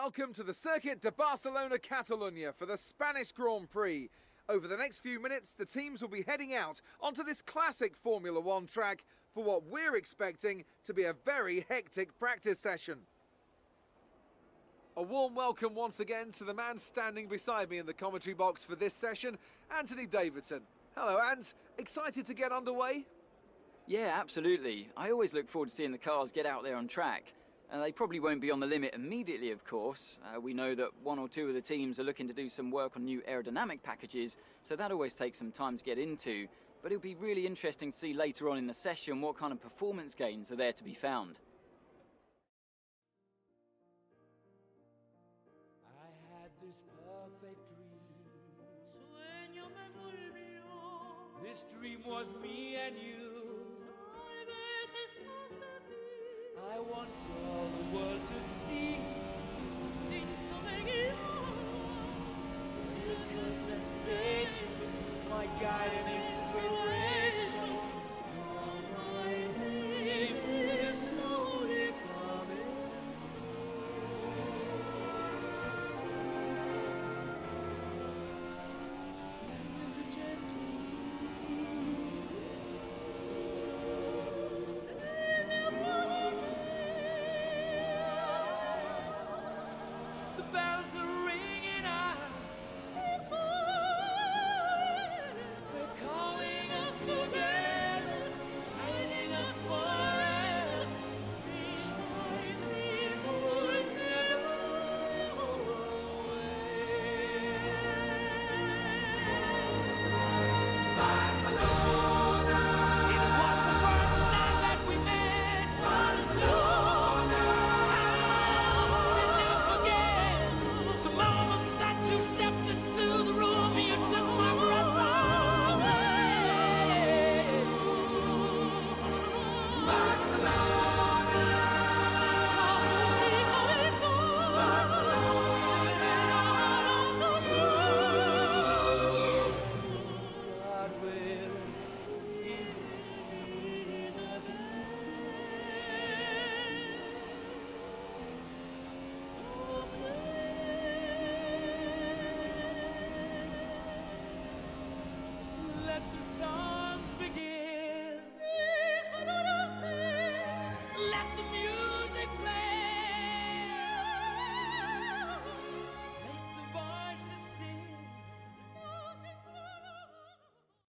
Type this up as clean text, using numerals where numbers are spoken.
Welcome to the Circuit de Barcelona Catalunya for the Spanish Grand Prix. Over the next few minutes, the teams will be heading out onto this classic Formula One track for what we're expecting to be a very hectic practice session. A warm welcome once again to the man standing beside me in the commentary box for this session, Anthony Davidson. Hello, Ant. Excited to get underway? Yeah, absolutely. I always look forward to seeing the cars get out there on track. They probably won't be on the limit immediately, of course. We know that one or two of the teams are looking to do some work on new aerodynamic packages, so that always takes some time to get into. But it'll be really interesting to see later on in the session what kind of performance gains are there to be found. I had this perfect dream. This dream was me and you. I want all the world to see. Miracle sensation, my guide and inspiration. All my dream is slowly coming true. There's a gentle bells are